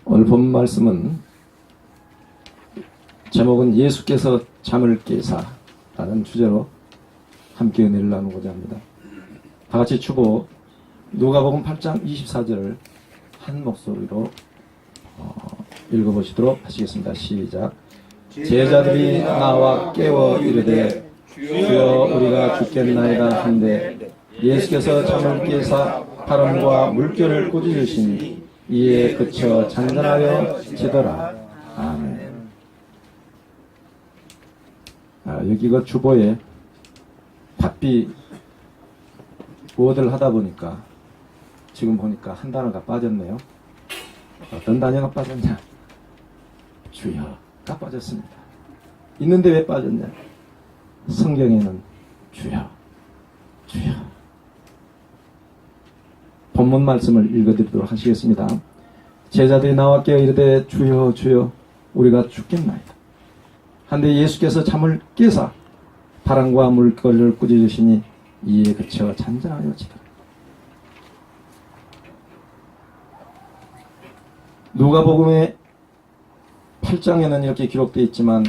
오늘 본 말씀은 제목은 예수께서 잠을 깨사라는 주제로 함께 은혜를 나누고자 합니다. 다같이 주보 누가복음 8장 24절을 한 목소리로 읽어보시도록 하시겠습니다. 시작. 제자들이 나와 깨워 이르되 주여 우리가 죽겠나이다 한데 예수께서 잠을 깨사 바람과 물결을 꾸짖으시니 이에 그쳐 잔잔하여 지더라. 아멘. 여기가 주보에 바삐 무엇을 하다 보니까 지금 보니까 한 단어가 빠졌네요. 어떤 단어가 빠졌냐? 주여가 빠졌습니다. 있는데 왜 빠졌냐? 성경에는 주여, 주여. 본문 말씀을 읽어드리도록 하시겠습니다. 제자들이 나와 깨어 이르되 주여 주여 우리가 죽겠나이다 한데 예수께서 잠을 깨사 바람과 물결을 꾸짖으시니 이에 그쳐 잔잔하여 지더라. 누가복음의 8장에는 이렇게 기록되어 있지만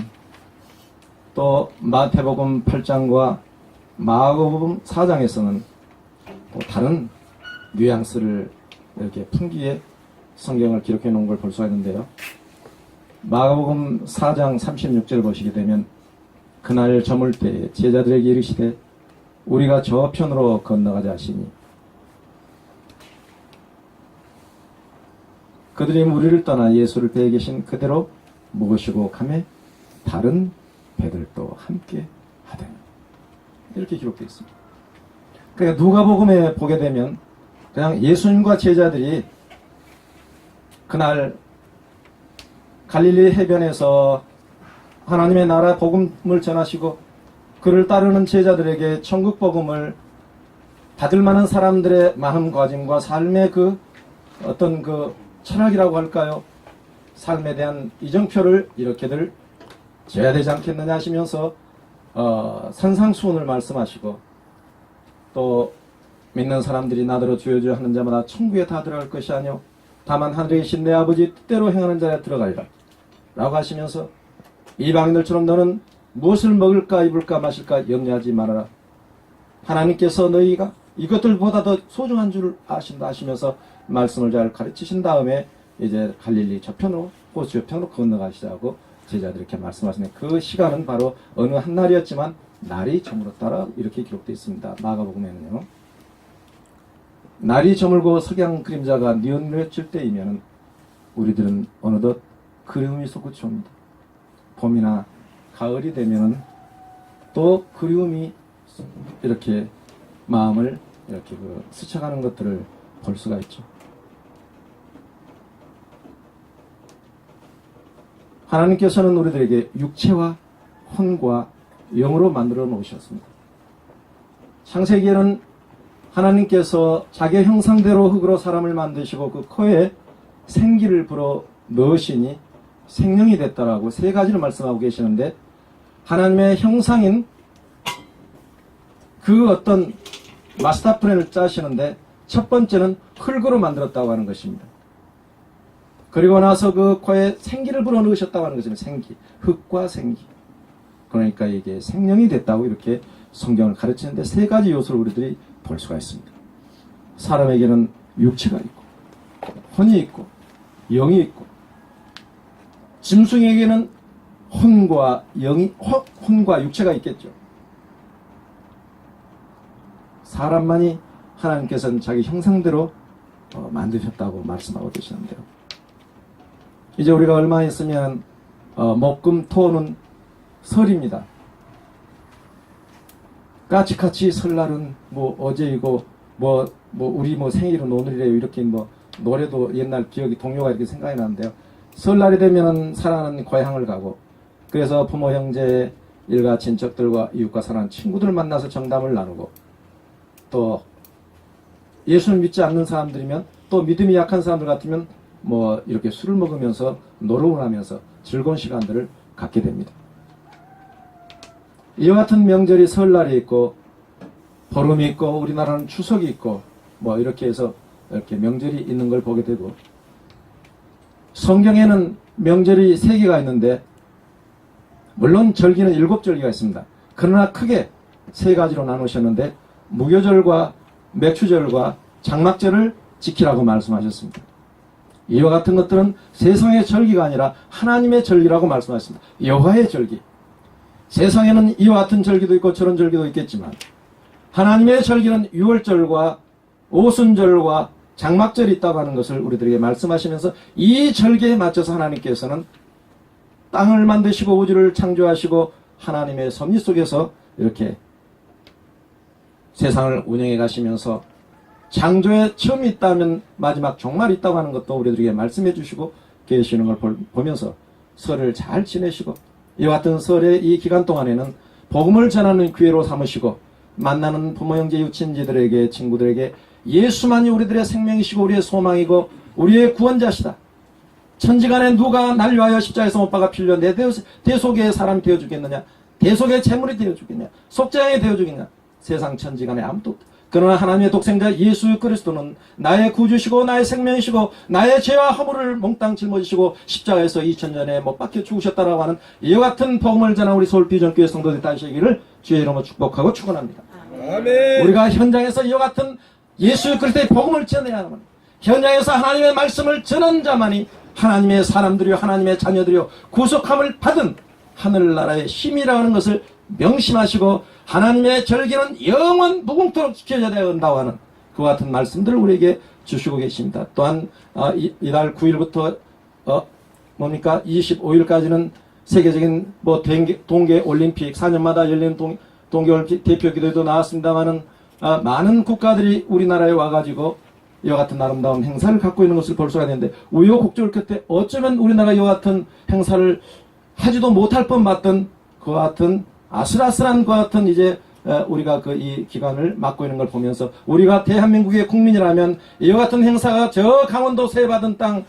또 마태복음 8장과 마가복음 4장에서는 또 다른 뉘앙스를 이렇게 풍기에 성경을 기록해 놓은 걸 볼 수가 있는데요. 마가복음 4장 36절 보시게 되면 그날 저물 때에 제자들에게 이르시되 우리가 저편으로 건너가자 하시니 그들이 무리를 떠나 예수를 배에 계신 그대로 모시고 가매 다른 배들도 함께 하더니 이렇게 기록되어 있습니다. 그러니까 누가복음에 보게 되면 그냥 예수님과 제자들이 그날 갈릴리 해변에서 하나님의 나라 복음을 전하시고 그를 따르는 제자들에게 천국 복음을 받을 만한 사람들의 마음가짐과 삶의 그 어떤 그 철학이라고 할까요? 삶에 대한 이정표를 이렇게들 줘야 되지 않겠느냐 하시면서 산상수훈을 말씀하시고 또 믿는 사람들이 나더러 주여 주여 하는 자마다 천국에 다 들어갈 것이 아니오 다만 하늘에 계신 내 아버지 뜻대로 행하는 자에 들어가리라 라고 하시면서 이방인들처럼 너는 무엇을 먹을까 입을까 마실까 염려하지 말아라. 하나님께서 너희가 이것들보다 더 소중한 줄 아신다 하시면서 말씀을 잘 가르치신 다음에 이제 갈릴리 저편으로 호수 저편으로 건너가시자고 제자들이 이렇게 말씀하시는 그 시간은 바로 어느 한 날이었지만 날이 저물었다라 이렇게 기록되어 있습니다. 마가복음에는요. 날이 저물고 석양 그림자가 뉘엿뉘엿질 때이면 우리들은 어느덧 그리움이 솟구쳐 옵니다. 봄이나 가을이 되면 또 그리움이 이렇게 마음을 이렇게 스쳐가는 것들을 볼 수가 있죠. 하나님께서는 우리들에게 육체와 혼과 영으로 만들어 놓으셨습니다. 창세기에는 하나님께서 자기 형상대로 흙으로 사람을 만드시고 그 코에 생기를 불어 넣으시니 생명이 됐다라고 세 가지를 말씀하고 계시는데 하나님의 형상인 그 어떤 마스터 플랜을 짜시는데 첫 번째는 흙으로 만들었다고 하는 것입니다. 그리고 나서 그 코에 생기를 불어 넣으셨다고 하는 것입니다. 생기, 흙과 생기. 그러니까 이게 생명이 됐다고 이렇게 성경을 가르치는데 세 가지 요소를 우리들이 볼 수가 있습니다. 사람에게는 육체가 있고 혼이 있고 영이 있고 짐승에게는 혼과 육체가 있겠죠. 사람만이 하나님께서는 자기 형상대로 만드셨다고 말씀하고 계시는데요. 이제 우리가 얼마 있으면 목금토는 설입니다. 까치까치 설날은 뭐 어제이고 우리 생일은 오늘이래요. 이렇게 노래도 옛날 기억이 동요가 이렇게 생각이 나는데요. 설날이 되면 사랑하는 고향을 가고 그래서 부모 형제 일가 친척들과 이웃과 사랑하는 친구들 만나서 정담을 나누고 또 예수를 믿지 않는 사람들이면 또 믿음이 약한 사람들 같으면 이렇게 술을 먹으면서 노름을 하면서 즐거운 시간들을 갖게 됩니다. 이와 같은 명절이 설날이 있고 보름이 있고 우리나라는 추석이 있고 이렇게 해서 이렇게 명절이 있는 걸 보게 되고 성경에는 명절이 3개가 있는데 물론 절기는 7절기가 있습니다. 그러나 크게 3가지로 나누셨는데 무교절과 맥추절과 장막절을 지키라고 말씀하셨습니다. 이와 같은 것들은 세상의 절기가 아니라 하나님의 절기라고 말씀하셨습니다. 여호와의 절기. 세상에는 이와 같은 절기도 있고 저런 절기도 있겠지만 하나님의 절기는 유월절과 오순절과 장막절이 있다고 하는 것을 우리들에게 말씀하시면서 이 절기에 맞춰서 하나님께서는 땅을 만드시고 우주를 창조하시고 하나님의 섭리 속에서 이렇게 세상을 운영해 가시면서 창조의 처음이 있다면 마지막 종말이 있다고 하는 것도 우리들에게 말씀해 주시고 계시는 걸 보면서 설을 잘 지내시고 이와 같은 설의 이 기간 동안에는 복음을 전하는 기회로 삼으시고 만나는 부모 형제 유친지들에게 친구들에게 예수만이 우리들의 생명이시고 우리의 소망이고 우리의 구원자시다. 천지간에 누가 날 위하여 십자가에서 못 박아 필려 내 대속의 사람이 되어주겠느냐, 대속의 재물이 되어주겠냐, 속죄양이 되어주겠냐. 세상 천지간에 아무도 없다. 그러나 하나님의 독생자 예수 그리스도는 나의 구주시고 나의 생명이시고 나의 죄와 허물을 몽땅 짊어지시고 십자가에서 2000년에 못 박혀 죽으셨다라고 하는 이와 같은 복음을 전한 우리 서울비전교회 성도들 다시기를 주의 이름으로 축복하고 축원합니다. 아멘. 우리가 현장에서 이와 같은 예수 그리스도의 복음을 전해야 하는 현장에서 하나님의 말씀을 전한 자만이 하나님의 사람들이요 하나님의 자녀들이요 구속함을 받은 하늘나라의 힘이라고 하는 것을 명심하시고 하나님의 절기는 영원 무궁토록 지켜져야 된다고 하는 그와 같은 말씀들을 우리에게 주시고 계십니다. 또한 이달 9일부터 25일까지는 세계적인 동계 올림픽 4년마다 열리는 동계 올림픽 대표 기도에도 나왔습니다만은 많은 국가들이 우리나라에 와가지고 이와 같은 아름다운 행사를 갖고 있는 것을 볼 수가 있는데 우여곡절 끝에 어쩌면 우리나라가 이와 같은 행사를 하지도 못할 뻔 맞던 그와 같은 아슬아슬한 것 같은 이제 우리가 이 기간을 맡고 있는 걸 보면서 우리가 대한민국의 국민이라면 이와 같은 행사가 저 강원도 세받은 땅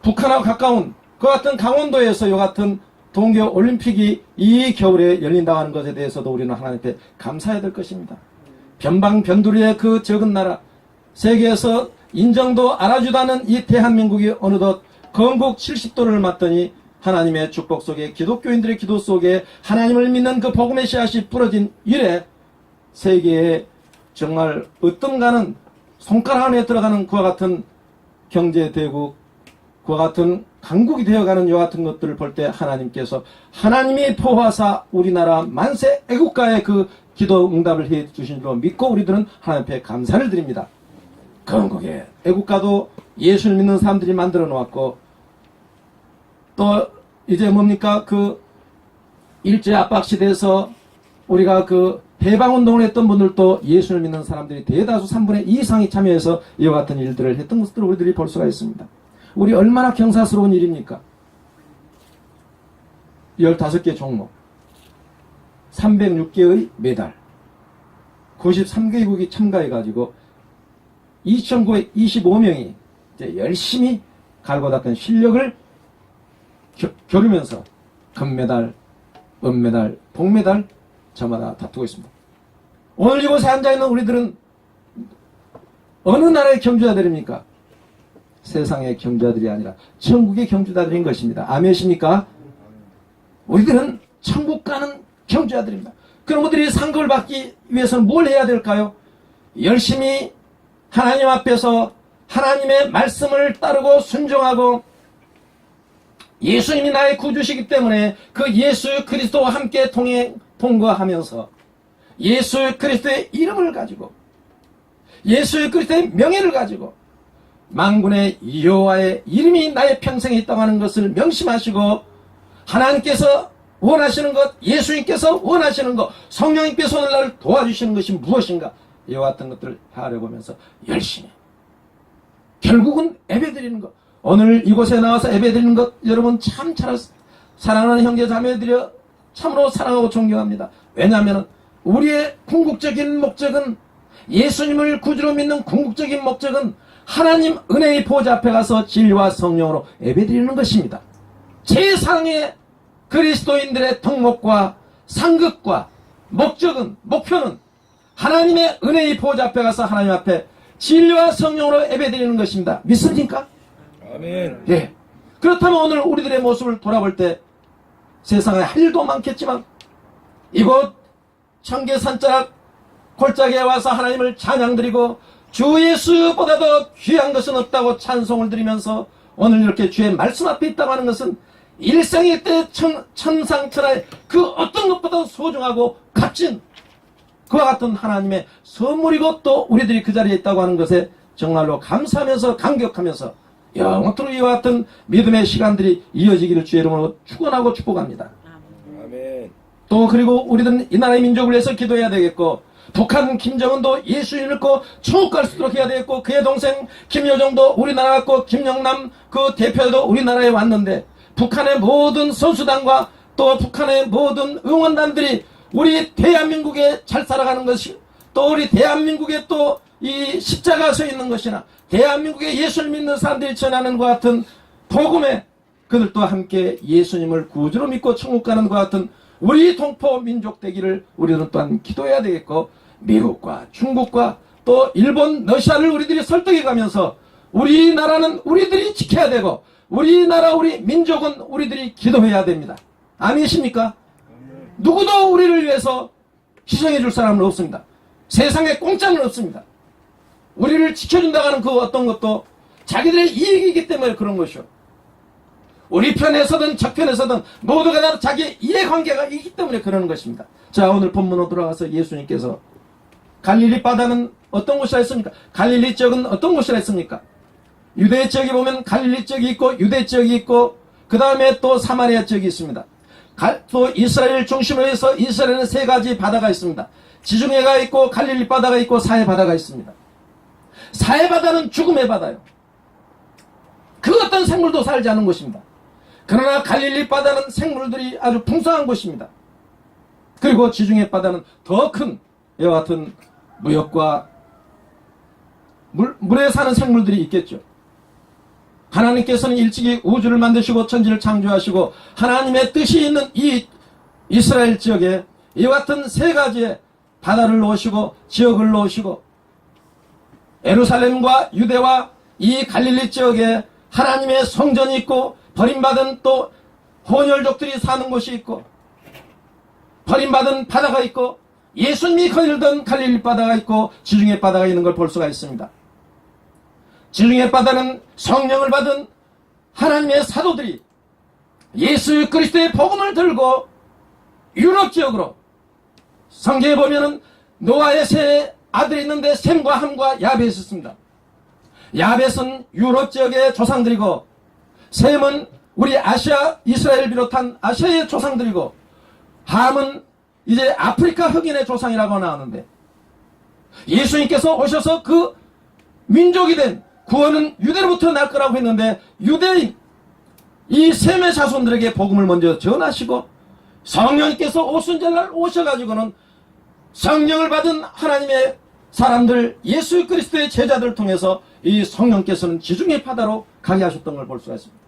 북한하고 가까운 그 같은 강원도에서 이와 같은 동계올림픽이 이 겨울에 열린다고 하는 것에 대해서도 우리는 하나님께 감사해야 될 것입니다. 변방변두리의 그 적은 나라 세계에서 인정도 알아주도 않은 이 대한민국이 어느덧 건국 70도를 맞더니 하나님의 축복 속에 기독교인들의 기도 속에 하나님을 믿는 그 복음의 씨앗이 뿌려진 이래 세계에 정말 으뜸가는 손가락 안에 들어가는 그와 같은 경제대국 그와 같은 강국이 되어가는 이와 같은 것들을 볼 때 하나님께서 하나님이 포하사 우리나라 만세 애국가의 그 기도 응답을 해 주신 줄 믿고 우리들은 하나님 앞에 감사를 드립니다. 건국의 애국가도 예수를 믿는 사람들이 만들어 놓았고 또 이제 뭡니까 그 일제 압박 시대에서 우리가 그 해방운동을 했던 분들도 예수를 믿는 사람들이 대다수 3분의 2 이상이 참여해서 이와 같은 일들을 했던 것들을 우리들이 볼 수가 있습니다. 우리 얼마나 경사스러운 일입니까? 15개 종목 306개의 메달 93개국이 참가해가지고 2,925명이 이제 열심히 갈고 닦은 실력을 겨루면서 금메달, 은메달, 동메달 저마다 다투고 있습니다. 오늘 이곳에 앉아있는 우리들은 어느 나라의 경주자들입니까? 세상의 경주자들이 아니라 천국의 경주자들인 것입니다. 아멘이십니까? 우리들은 천국 가는 경주자들입니다. 그런 분들이 상급을 받기 위해서는 뭘 해야 될까요? 열심히 하나님 앞에서 하나님의 말씀을 따르고 순종하고 예수님이 나의 구주시기 때문에 그 예수 그리스도와 함께 통과하면서 예수 그리스도의 이름을 가지고 예수 그리스도의 명예를 가지고 만군의 여호와의 이름이 나의 평생에 있다고 하는 것을 명심하시고 하나님께서 원하시는 것, 예수님께서 원하시는 것, 성령님께서 오늘 나를 도와주시는 것이 무엇인가 이와 같은 것들을 하려고 하면서 열심히 결국은 예배드리는 것. 오늘 이곳에 나와서 예배드리는 것 여러분 참 사랑하는 형제 자매들여 참으로 사랑하고 존경합니다. 왜냐하면 우리의 궁극적인 목적은 예수님을 구주로 믿는 궁극적인 목적은 하나님 은혜의 보좌 앞에 가서 진리와 성령으로 예배드리는 것입니다. 제3의 그리스도인들의 덕목과 상급과 목표는 하나님의 은혜의 보좌 앞에 가서 하나님 앞에 진리와 성령으로 예배드리는 것입니다. 믿습니까? 아멘. 예. 그렇다면 오늘 우리들의 모습을 돌아볼 때 세상에 할 일도 많겠지만 이곳 청계산짝 골짜기에 와서 하나님을 찬양드리고 주 예수보다도 귀한 것은 없다고 찬송을 드리면서 오늘 이렇게 주의 말씀 앞에 있다고 하는 것은 일생의 때 천상천하의 그 어떤 것보다 소중하고 값진 그와 같은 하나님의 선물이고 또 우리들이 그 자리에 있다고 하는 것에 정말로 감사하면서 감격하면서 영원토록 이와 같은 믿음의 시간들이 이어지기를 주의 이름으로 축원하고 축복합니다. 아멘. 또 그리고 우리들은 이 나라의 민족을 위해서 기도해야 되겠고 북한 김정은도 예수를 믿고 천국 갈 수 있도록 해야 되겠고 그의 동생 김여정도 우리나라 왔고 김영남 그 대표도 우리나라에 왔는데 북한의 모든 선수단과 또 북한의 모든 응원단들이 우리 대한민국에 잘 살아가는 것이 또 우리 대한민국에 또 이 십자가 서 있는 것이나 대한민국에 예수를 믿는 사람들이 전하는 것 같은 복음에 그들도 함께 예수님을 구주로 믿고 천국 가는 것 같은 우리 동포 민족 되기를 우리는 또한 기도해야 되겠고 미국과 중국과 또 일본, 러시아를 우리들이 설득해 가면서 우리나라는 우리들이 지켜야 되고 우리나라 우리 민족은 우리들이 기도해야 됩니다. 아니십니까? 누구도 우리를 위해서 희생해 줄 사람은 없습니다. 세상에 공짜는 없습니다. 우리를 지켜준다고 하는 그 어떤 것도 자기들의 이익이기 때문에 그런 것이요. 우리 편에서든 적편에서든 모두가 다 자기의 이해관계가 있기 때문에 그러는 것입니다. 자, 오늘 본문으로 돌아가서 예수님께서 갈릴리 바다는 어떤 곳이라 했습니까? 갈릴리 지역은 어떤 곳이라 했습니까? 유대 지역에 보면 갈릴리 지역이 있고 유대 지역이 있고 그 다음에 또 사마리아 지역이 있습니다. 또 이스라엘 중심으로 해서 이스라엘은 세 가지 바다가 있습니다. 지중해가 있고 갈릴리 바다가 있고 사해 바다가 있습니다. 사해 바다는 죽음의 바다요. 그 어떤 생물도 살지 않은 곳입니다. 그러나 갈릴리 바다는 생물들이 아주 풍성한 곳입니다. 그리고 지중해 바다는 더 큰 이와 같은 무역과 물에 사는 생물들이 있겠죠. 하나님께서는 일찍이 우주를 만드시고 천지를 창조하시고 하나님의 뜻이 있는 이 이스라엘 지역에 이와 같은 세 가지의 바다를 놓으시고 지역을 놓으시고 예루살렘과 유대와 이 갈릴리 지역에 하나님의 성전이 있고 버림받은 또 혼혈족들이 사는 곳이 있고 버림받은 바다가 있고 예수님이 거닐던 갈릴리 바다가 있고 지중해 바다가 있는 걸 볼 수가 있습니다. 지중해 바다는 성령을 받은 하나님의 사도들이 예수 그리스도의 복음을 들고 유럽 지역으로 성경에 보면은 노아의 세 아들이 있는데 셈과 함과 야벳이 있습니다. 야벳은 유럽 지역의 조상들이고 셈은 우리 아시아 이스라엘 비롯한 아시아의 조상들이고 함은 이제 아프리카 흑인의 조상이라고 나오는데 예수님께서 오셔서 그 민족이 된 구원은 유대로부터 날 거라고 했는데 유대인 이 셈의 자손들에게 복음을 먼저 전하시고 성령님께서 오순절날 오셔가지고는 성령을 받은 하나님의 사람들 예수 그리스도의 제자들을 통해서 이 성령께서는 지중해 바다로 가게 하셨던 걸 볼 수가 있습니다.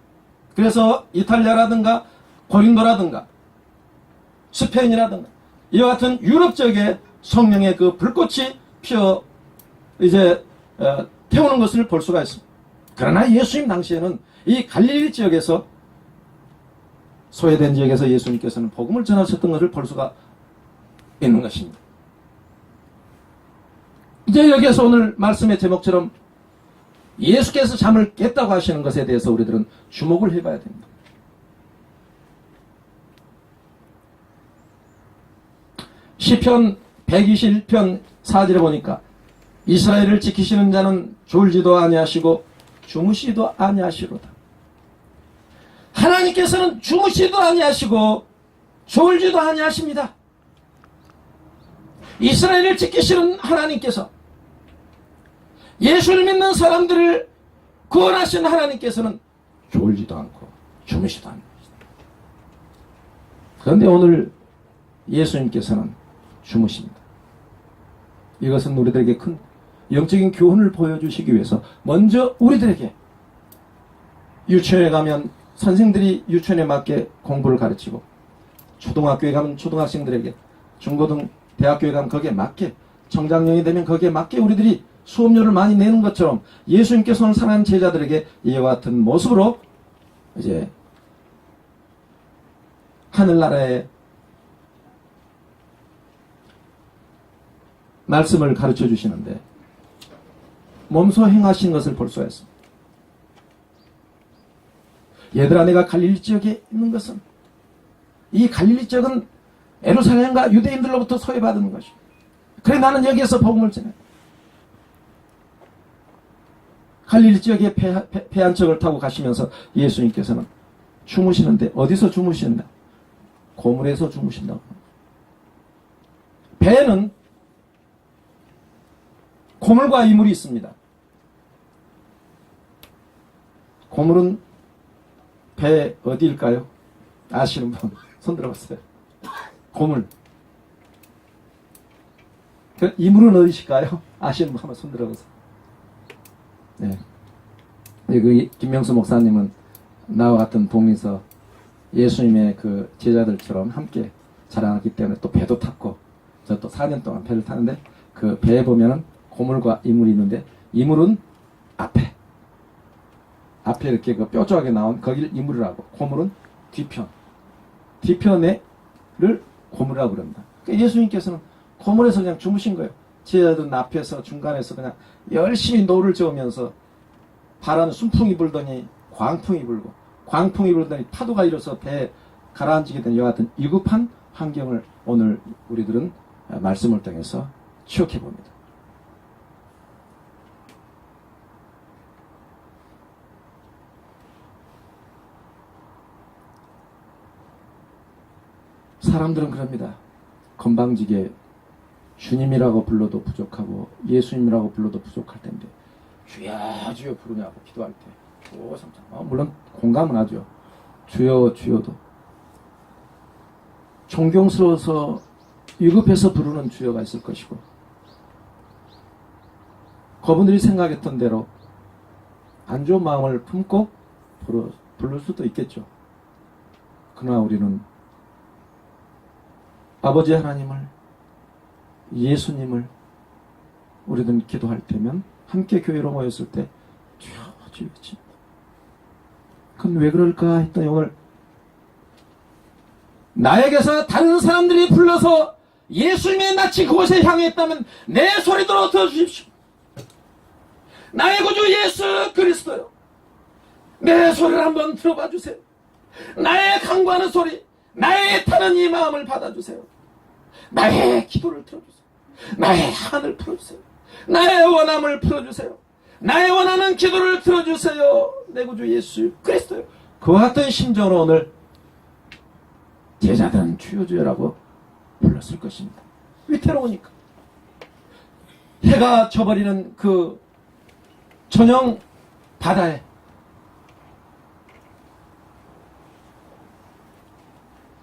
그래서 이탈리아라든가 고린도라든가 스페인이라든가 이와 같은 유럽 지역에 성령의 그 불꽃이 피어 이제 태우는 것을 볼 수가 있습니다. 그러나 예수님 당시에는 이 갈릴리 지역에서 소외된 지역에서 예수님께서는 복음을 전하셨던 것을 볼 수가 있는 것입니다. 이제 여기에서 오늘 말씀의 제목처럼 예수께서 잠을 깼다고 하시는 것에 대해서 우리들은 주목을 해봐야 됩니다. 시편 121편 4절에 보니까 이스라엘을 지키시는 자는 졸지도 아니하시고 주무시도 아니하시로다. 하나님께서는 주무시도 아니하시고 졸지도 아니하십니다. 이스라엘을 지키시는 하나님께서 예수를 믿는 사람들을 구원하신 하나님께서는 졸지도 않고 주무시도 않는 것이다. 그런데 오늘 예수님께서는 주무십니다. 이것은 우리들에게 큰 영적인 교훈을 보여주시기 위해서 먼저 우리들에게 유치원에 가면 선생들이 유치원에 맞게 공부를 가르치고 초등학교에 가면 초등학생들에게 중고등 대학교에 가면 거기에 맞게 청장년이 되면 거기에 맞게 우리들이 수업료를 많이 내는 것처럼 예수님께서는 사랑하는 제자들에게 이와 같은 모습으로 이제 하늘나라의 말씀을 가르쳐 주시는데 몸소 행하신 것을 볼 수가 있습니다. 얘들아, 내가 갈릴리 지역에 있는 것은, 이 갈릴리 지역은 예루살렘과 유대인들로부터 소외받은 것이고, 그래 나는 여기에서 복음을 전해. 갈릴리 지역에 배 한 척을 타고 가시면서 예수님께서는 주무시는데, 어디서 주무신다? 고물에서 주무신다고. 배에는 고물과 이물이 있습니다. 고물은 배 어디일까요? 아시는 분 손 들어봤어요. 고물. 이물은 어디실까요? 아시는 분 한번 손 들어보세요. 네. 그 김명수 목사님은 나와 같은 동리서 예수님의 그 제자들처럼 함께 자라났기 때문에 또 배도 탔고, 저 또 4년 동안 배를 타는데 그 배에 보면은 고물과 이물이 있는데, 이물은 앞에 이렇게 그 뾰족하게 나온 거기를 이물이라고, 고물은 뒤편을 고물이라고 그럽니다. 그러니까 예수님께서는 고물에서 그냥 주무신 거예요. 제자들은 앞에서 중간에서 그냥 열심히 노를 저으면서 바람은 순풍이 불더니 광풍이 불고, 광풍이 불더니 파도가 일어서 배에 가라앉게 된 이와 같은 위급한 환경을 오늘 우리들은 말씀을 통해서 추억해 봅니다. 사람들은 그럽니다. 건방지게 주님이라고 불러도 부족하고 예수님이라고 불러도 부족할 텐데 주여 주여 부르냐고 기도할 때 물론 공감은 하죠. 주여 주여도 존경스러워서 위급해서 부르는 주여가 있을 것이고, 그분들이 생각했던 대로 안 좋은 마음을 품고 부를 수도 있겠죠. 그러나 우리는 아버지 하나님을, 예수님을 우리는 기도할 때면 함께 교회로 모였을 때 주여 주여 외칩니다. 그건 왜 그럴까 했더니, 오늘 나에게서 다른 사람들이 불러서 예수님의 낯이 그곳에 향했다면 내 소리도 들어주십시오. 나의 구주 예수 그리스도요, 내 소리를 한번 들어봐 주세요. 나의 간구하는 소리, 나의 타는 이 마음을 받아주세요. 나의 기도를 들어주세요. 나의 한을 풀어주세요. 나의 원함을 풀어주세요. 나의 원하는 기도를 들어주세요. 내 구주 예수 그리스도요. 그와 같은 심정으로 오늘 제자들은 주여 주여라고 불렀을 것입니다. 위태로우니까. 해가 져버리는 그 전형 바다에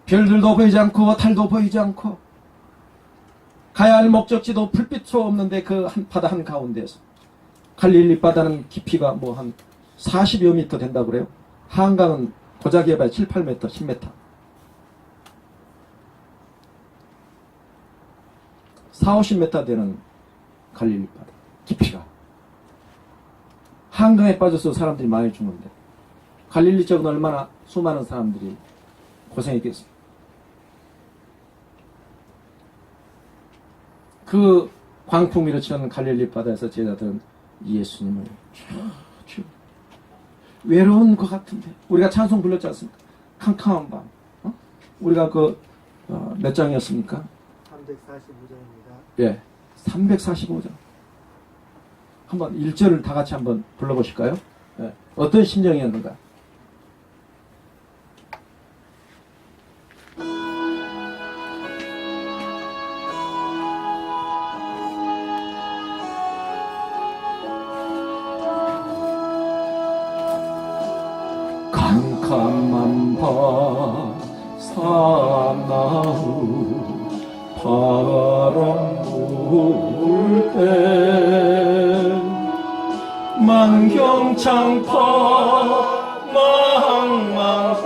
별들도 보이지 않고 달도 보이지 않고 가야 할 목적지도 불빛도 없는데 그 바다 한가운데에서, 갈릴리 바다는 깊이가 뭐 한 40여 미터 된다고 그래요. 한강은 고작이 해봐야 7, 8m, 10m. 4, 50m 되는 갈릴리 바다 깊이가. 한강에 빠져서 사람들이 많이 죽는데 갈릴리 쪽은 얼마나 수많은 사람들이 고생했겠습니까? 그 광풍 밀어치는 갈릴리 바다에서 제자들은 예수님을 주 외로운 것 같은데, 우리가 찬송 불렀지 않습니까? 캄캄한 밤. 우리가 몇 장이었습니까? 345장입니다. 예, 345장. 한번 1절을 다 같이 한번 불러보실까요? 예, 어떤 심정이었는가? 캄캄한 밤 사나우 바람 불 때 만경창파 망망한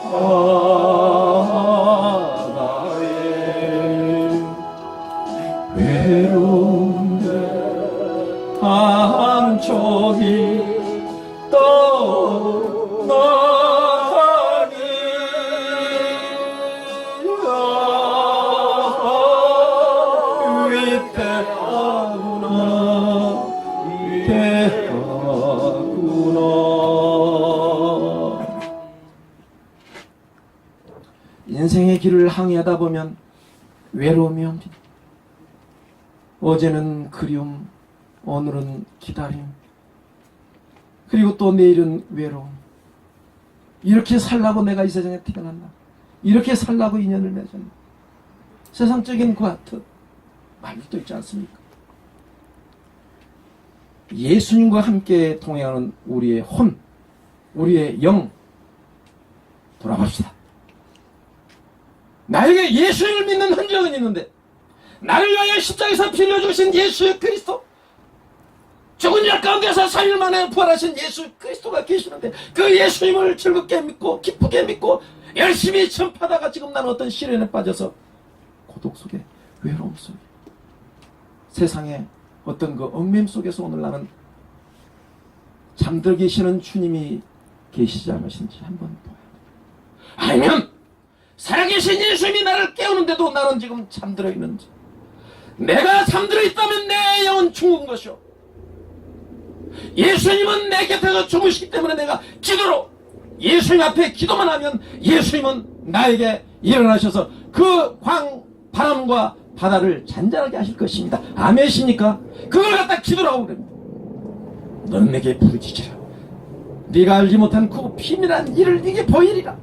바다에 외로운데 한쪽이 떠 인생의 길을 항해하다 보면 외로움이 옵니다. 어제는 그리움, 오늘은 기다림, 그리고 또 내일은 외로움. 이렇게 살라고 내가 이 세상에 태어났나? 이렇게 살라고 인연을 맺었나? 세상적인 과트 말도 있지 않습니까? 예수님과 함께 동행하는 우리의 혼, 우리의 영, 돌아갑시다. 나에게 예수를 믿는 흔적은 있는데, 나를 위하여 십자가에서 피 흘려 주신 예수 그리스도, 죽은 자 가운데서 3일 만에 부활하신 예수 그리스도가 계시는데, 그 예수님을 즐겁게 믿고 기쁘게 믿고 열심히 전파하다가 지금 나는 어떤 시련에 빠져서 고독 속에, 외로움 속에, 세상에 어떤 그 얽매임 속에서 오늘 나는 잠들어 계시는 주님이 계시지 않으신지 한번 보아야 돼. 아니면 살아계신 예수님이 나를 깨우는데도 나는 지금 잠들어 있는지, 내가 잠들어 있다면 내 영은 죽은 것이오. 예수님은 내 곁에서 주무시기 때문에 내가 기도로 예수님 앞에 기도만 하면 예수님은 나에게 일어나셔서 그 바람과 바다를 잔잔하게 하실 것입니다. 아멘이십니까? 그걸 갖다 기도라고 그럽니다. 너는 내게 부르짖으라. 네가 알지 못한 그 비밀한 일을 네게 보이리라.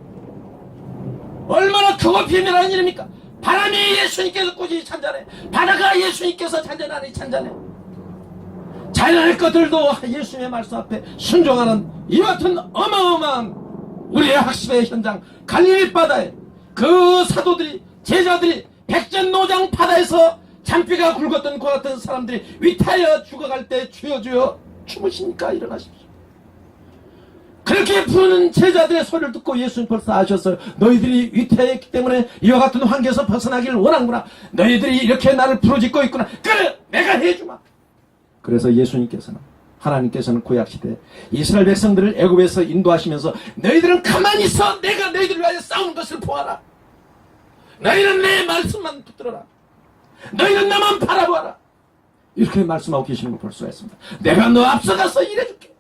얼마나 크고 비밀한 일입니까? 바람이 예수님께서 꾸짖이 잔잔해, 바다가 예수님께서 잔잔하니 잔잔해. 잔잔할 것들도 예수님의 말씀 앞에 순종하는 이와 같은 어마어마한 우리의 학습의 현장 갈릴리 바다에 그 사도들이, 제자들이 백전노장 바다에서 잔피가 굵었던 그 같은 사람들이 위타여 죽어갈 때 주여 주여 주무시니까 일어나십시오. 그렇게 부르는 제자들의 소리를 듣고 예수님 벌써 아셨어요. 너희들이 위태했기 때문에 이와 같은 환경에서 벗어나기를 원하는구나. 너희들이 이렇게 나를 부르짖고 있구나. 그래, 내가 해주마. 그래서 예수님께서는, 하나님께서는 구약시대 이스라엘 백성들을 애굽에서 인도하시면서 너희들은 가만히 있어. 내가 너희들을 위하여 싸우는 것을 보아라. 너희는 내 말씀만 붙들어라. 너희는 나만 바라보아라. 이렇게 말씀하고 계시는 걸 볼 수가 있습니다. 내가 너 앞서가서 일해줄게.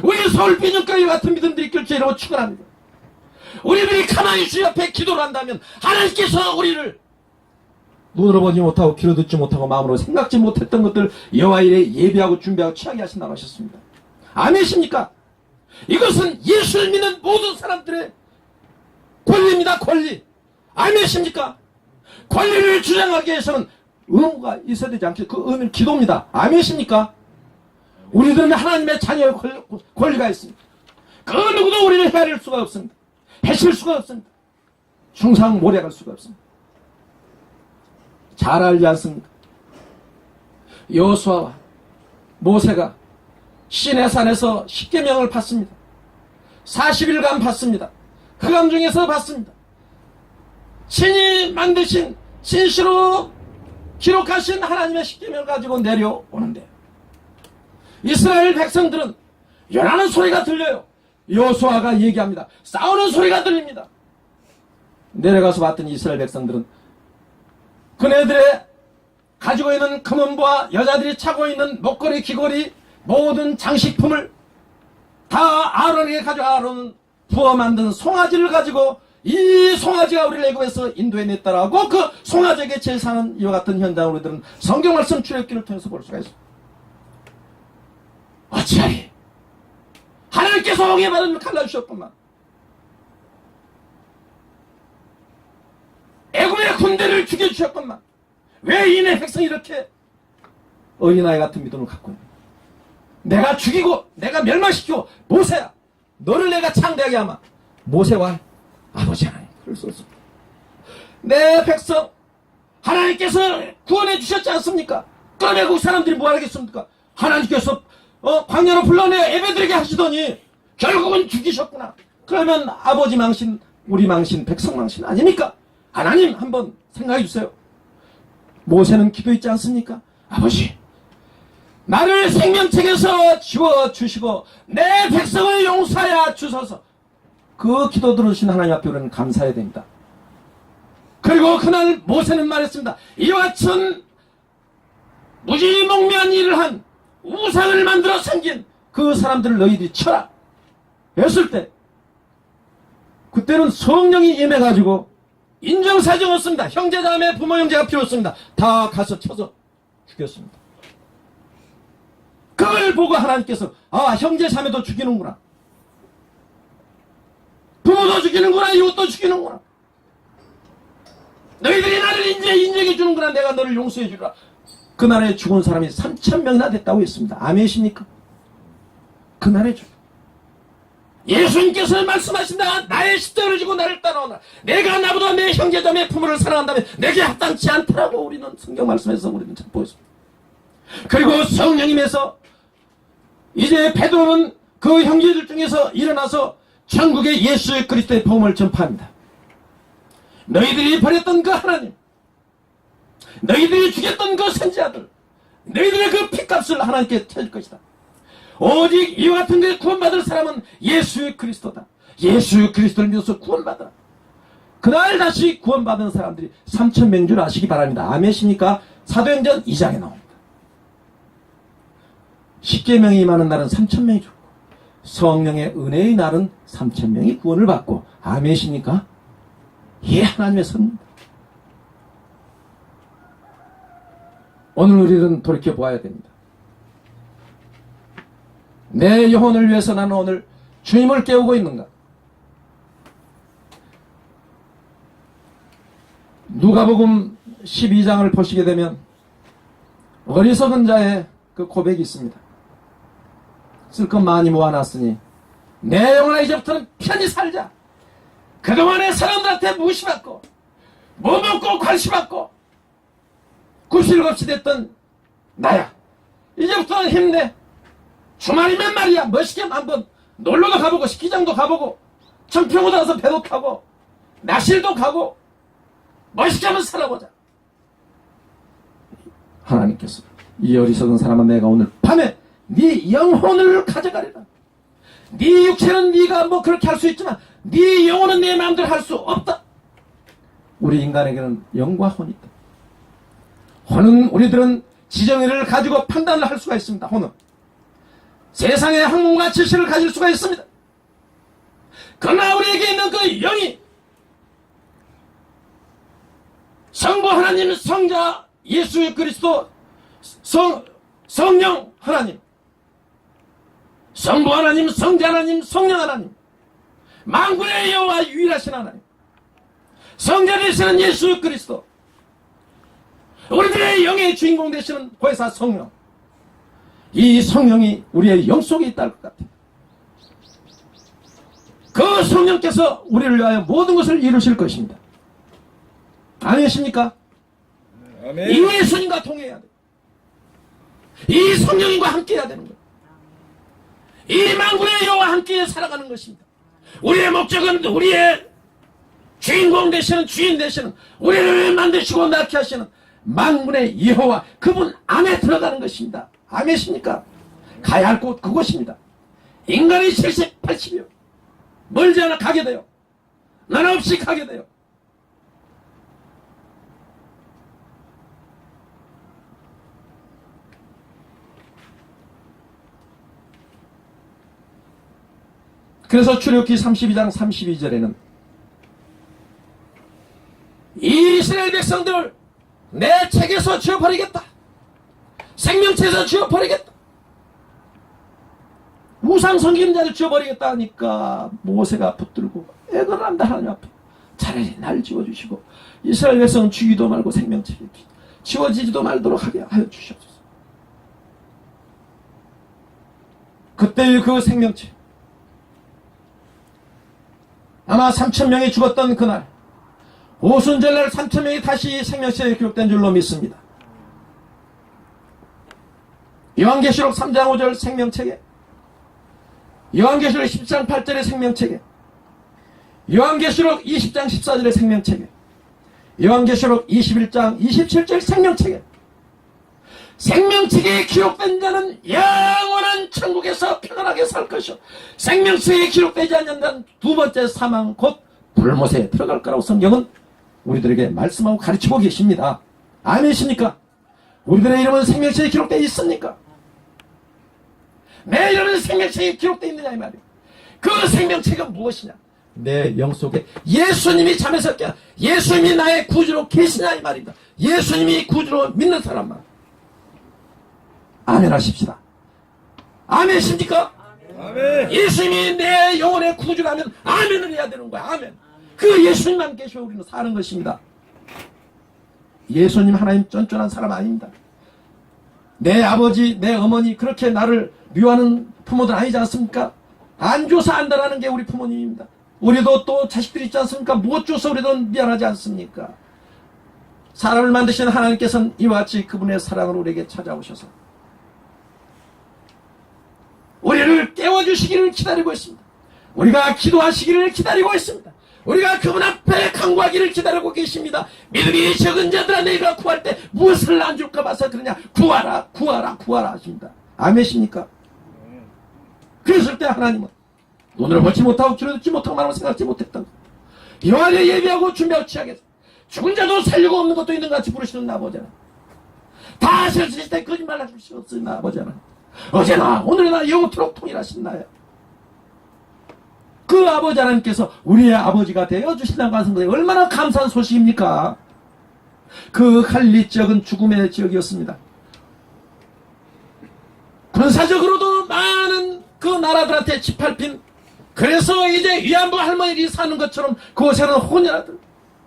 우리 서울 비전교회 같은 믿음들이 있길 주로 축원합니다. 우리들이 가만히 주님 앞에 기도를 한다면 하나님께서 우리를 눈으로 보지 못하고 귀로 듣지 못하고 마음으로 생각지 못했던 것들 여호와 일에 예비하고 준비하고 취하게 하신다고 하셨습니다. 아멘이십니까? 이것은 예수를 믿는 모든 사람들의 권리입니다. 권리. 아멘이십니까? 권리를 주장하기 위해서는 의무가 있어야 되지 않겠습니까? 그 의무는 기도입니다. 아멘이십니까? 우리들은 하나님의 자녀의 권리가 있습니다. 그 누구도 우리를 헤아릴 수가 없습니다. 해칠 수가 없습니다. 중상 몰아갈 수가 없습니다. 잘 알지 않습니까? 여호수아와 모세가 시내산에서 십계명을 받습니다. 40일간 받습니다. 흑암 중에서 받습니다. 친히 만드신 진시로 기록하신 하나님의 십계명을 가지고 내려오는데, 이스라엘 백성들은 연하는 소리가 들려요. 여호수아가 얘기합니다. 싸우는 소리가 들립니다. 내려가서 봤더니 이스라엘 백성들은 그네들의 가지고 있는 금은보와 여자들이 차고 있는 목걸이, 귀걸이, 모든 장식품을 다 아론에게 가져가 아론은 부어 만든 송아지를 가지고, 이 송아지가 우리를 애굽에서 인도해냈다라고 그 송아지에게 제사하는 이와 같은 현장을 우리들은 성경 말씀 출애굽기를 통해서 볼 수가 있습니다. 어찌하리 하나님께서 홍해 바다를 갈라주셨구만. 애굽의 군대를 죽여주셨구만. 왜 이내 백성이 이렇게 어린아이 같은 믿음을 갖고 있는, 내가 죽이고 내가 멸망시키고 모세야 너를 내가 창대하게 하마. 모세와 아버지 하나님 그럴 수 없습니다. 내 백성 하나님께서 구원해 주셨지 않습니까? 그러면 그 사람들이 뭐 하겠습니까? 하나님께서 광야로 불러내 예배드리게 하시더니 결국은 죽이셨구나. 그러면 아버지 망신, 우리 망신, 백성 망신 아닙니까? 하나님 한번 생각해 주세요. 모세는 기도했지 않습니까? 아버지, 나를 생명책에서 지워주시고 내 백성을 용서하여 주소서. 그 기도 들으신 하나님 앞에 우리는 감사해야 됩니다. 그리고 그날 모세는 말했습니다. 이와 같은 무지몽매한 일을 한 우상을 만들어 생긴 그 사람들을 너희들이 쳐라 했을 때, 그때는 성령이 임해가지고 인정사정 없습니다. 형제자매 부모 형제가 필요 없습니다. 다 가서 쳐서 죽였습니다. 그걸 보고 하나님께서 형제자매도 죽이는구나, 부모도 죽이는구나, 이웃도 죽이는구나, 너희들이 나를 인정해 주는구나, 내가 너를 용서해 주라. 그날에 죽은 사람이 3,000명이나 됐다고 했습니다. 아멘이십니까? 그날에 죽 예수님께서 말씀하신다. 나의 십자가를 지고 나를 따라오라. 내가 나보다 내 형제자매 부모를 사랑한다면 내게 합당치 않더라고. 우리는 성경 말씀에서 우리는 보였습니다. 그리고 성령님에서 이제 베드로는 그 형제들 중에서 일어나서 천국의 예수 그리스도의 복음을 전파합니다. 너희들이 버렸던 그 하나님, 너희들이 죽였던 그 선지자들, 너희들의 그 핏값을 하나님께 쳐줄 것이다. 오직 이와 같은 데 구원받을 사람은 예수 그리스도다. 예수 그리스도를 믿어서 구원받아라. 그날 다시 구원받은 사람들이 3,000명 줄 아시기 바랍니다. 아멘이십니까? 사도행전 2장에 나옵니다. 십계명이 임하는 날은 3,000명이 죽고 성령의 은혜의 날은 3,000명이 구원을 받고. 아멘이십니까? 예, 하나님의 선입니다. 오늘 우리는 돌이켜보아야 됩니다. 내 영혼을 위해서 나는 오늘 주님을 깨우고 있는가? 누가복음 12장을 보시게 되면 어리석은 자의 그 고백이 있습니다. 쓸 것 많이 모아놨으니 내 영혼아 이제부터는 편히 살자. 그동안에 사람들한테 무시받고 뭐 먹고 관심받고 굽실겁시 됐던 나야, 이제부터는 힘내. 주말이면 말이야 멋있게 한번 놀러도 가보고 스키장도 가보고 청평으로 가서 배도 타고 낚시도 가고 멋있게 한번 살아보자. 하나님께서 이 어리석은 사람아, 내가 오늘 밤에 네 영혼을 가져가리라. 네 육체는 네가 뭐 그렇게 할 수 있지만 네 영혼은 내 마음대로 할 수 없다. 우리 인간에게는 영과 혼이 있다. 혼은 우리들은 지정의를 가지고 판단을 할 수가 있습니다. 혼은 세상의 학문과 지식을 가질 수가 있습니다. 그러나 우리에게 있는 그 영이 성부 하나님, 성자 예수 그리스도, 성령 하나님, 성부 하나님, 성자 하나님, 성령 하나님, 만군의 여호와 유일하신 하나님, 성자 되시는 예수 그리스도, 우리들의 영의 주인공 되시는 보혜사 성령, 이 성령이 우리의 영 속에 있다 할 것 같아요. 그 성령께서 우리를 위하여 모든 것을 이루실 것입니다. 아니십니까? 아멘. 이 예수님과 동행해야 돼요. 이 성령님과 함께 해야 되는 거예요. 이 만군의 여호와 함께 살아가는 것입니다. 우리의 목적은 우리의 주인공 되시는, 주인 되시는, 우리를 만드시고 낳게 하시는 만군의 여호와, 그분 안에 들어가는 것입니다. 아멘이십니까? 가야 할 곳 그곳입니다. 인간이 70, 80이요. 멀지 않아 가게 돼요. 난 없이 가게 돼요. 그래서 출애굽기 32장 32절에는 이 이스라엘 백성들을 내 책에서 지워버리겠다. 생명책에서 지워버리겠다. 우상 섬김자를 지워버리겠다 하니까 모세가 붙들고 애걸한다. 하나님 앞에 차라리 날 지워주시고 이스라엘 백성 죽이도 말고 생명책에 지워지지도 말도록 하게 하여 주시옵소서. 그때의 그 생명책, 아마 3,000명이 죽었던 그날, 오순절날 3,000명이 다시 생명책에 기록된 줄로 믿습니다. 요한계시록 3장 5절 생명책에, 요한계시록 10장 8절의 생명책에, 요한계시록 20장 14절의 생명책에, 요한계시록 21장 27절 생명책에 생명책에 기록된 자는 영원한 천국에서 평안하게 살 것이요, 생명책에 기록되지 않는 자는 두 번째 사망 곧 불못에 들어갈 거라고 성경은 우리들에게 말씀하고 가르치고 계십니다. 아멘이십니까? 우리들의 이름은 생명책에 기록되어 있습니까? 내 이름은 생명책에 기록되어 있느냐 이 말이에요. 그 생명책은 무엇이냐? 내 영 속에 예수님이 잠에서 깨어 예수님이 나의 구주로 계시냐 이 말입니다. 예수님이 구주로 믿는 사람만 아멘 하십시다. 아멘이십니까? 아멘. 예수님이 내 영혼의 구주라면 아멘을 해야 되는 거야. 아멘. 그 예수님만 계셔 우리는 사는 것입니다. 예수님 하나님 쫀쫀한 사람 아닙니다. 내 아버지 내 어머니 그렇게 나를 미워하는 부모들 아니지 않습니까? 안 줘서 안다라는 게 우리 부모님입니다. 우리도 또 자식들이 있지 않습니까? 못 줘서 우리도 미안하지 않습니까? 사람을 만드신 하나님께서는 이와 같이 그분의 사랑을 우리에게 찾아오셔서 우리를 깨워주시기를 기다리고 있습니다. 우리가 기도하시기를 기다리고 있습니다. 우리가 그분 앞에 간구하기를 기다리고 계십니다. 믿음이 적은 자들아 내가 구할 때 무엇을 안 줄까 봐서 그러냐. 구하라 구하라 구하라 하십니다. 아멘이십니까? 그랬을 때 하나님은 눈을 보지 못하고 귀를 듣지 못하고 말하고 생각지 못했던 영화를 예비하고 준비하고 취하겠어. 죽은 자도 살리고 없는 것도 있는 것 같이 부르시는 아버지는 다 하실 때 거짓말 하실 수 없으니 아버지는 어제나 오늘이나 영원토록 통일하신 나야. 그 아버지 하나님께서 우리의 아버지가 되어주신다고 하는 것이 얼마나 감사한 소식입니까? 그 갈릴리 지역은 죽음의 지역이었습니다. 군사적으로도 많은 그 나라들한테 짓밟힌, 그래서 이제 위안부 할머니들이 사는 것처럼 그곳에는 혼혈아들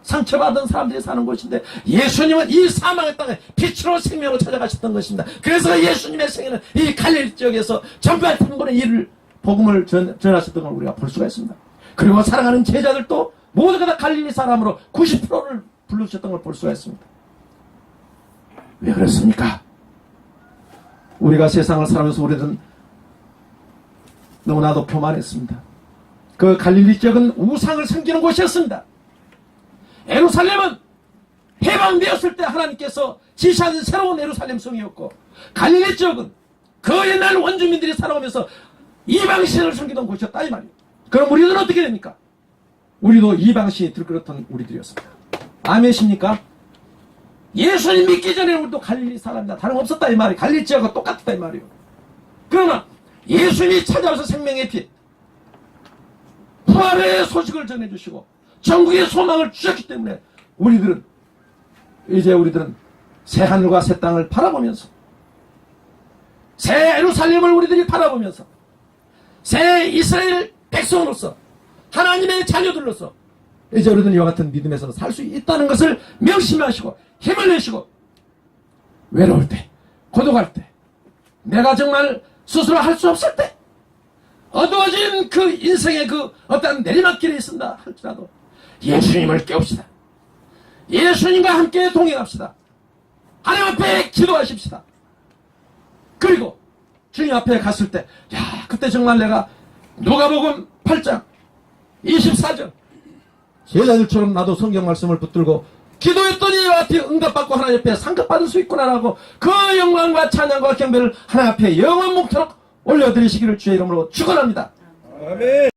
상처받은 사람들이 사는 곳인데 예수님은 이 사망의 땅에 빛으로 생명을 찾아가셨던 것입니다. 그래서 예수님의 생애는 이 갈릴리 지역에서 전파했던 분의 일을 복음을 전하셨던 걸 우리가 볼 수가 있습니다. 그리고 사랑하는 제자들도 모두가 다 갈릴리 사람으로 90%를 부르셨던 걸 볼 수가 있습니다. 왜 그렇습니까? 우리가 세상을 살아면서 우리는 너무나도 교만했습니다. 그 갈릴리 지역은 우상을 섬기는 곳이었습니다. 예루살렘은 해방되었을 때 하나님께서 지시하는 새로운 예루살렘 성이었고, 갈릴리 지역은 그 옛날 원주민들이 살아오면서 이방신을 섬기던 곳이었다 이 말이에요. 그럼 우리들은 어떻게 됩니까? 우리도 이방신이 들끓었던 우리들이었습니다. 아멘이십니까? 예수님 믿기 전에 우리도 갈릴리 사람이다 다름없었다 이 말이에요. 갈릴리 지역과 똑같다 이 말이에요. 그러나 예수님이 찾아와서 생명의 빛, 부활의 소식을 전해주시고 전국의 소망을 주셨기 때문에 우리들은 새 하늘과 새 땅을 바라보면서, 새 예루살렘을 우리들이 바라보면서 새 이스라엘 백성으로서 하나님의 자녀들로서 이제 우리는 이와 같은 믿음에서 살 수 있다는 것을 명심하시고 힘을 내시고, 외로울 때, 고독할 때, 내가 정말 스스로 할 수 없을 때, 어두워진 그 인생의 그 어떤 내리막길에 있습니다 할지라도 예수님을 깨웁시다. 예수님과 함께 동행합시다. 하나님 앞에 기도하십시다. 그리고 주님 앞에 갔을 때, 그때 정말 내가 누가복음 8장 24절 제자들처럼 나도 성경 말씀을 붙들고 기도했더니 이와 같이 응답받고 하나님 앞에 상급받을 수 있구나라고 그 영광과 찬양과 경배를 하나님 앞에 영원 묵도록 올려드리시기를 주의 이름으로 축원합니다. 아멘.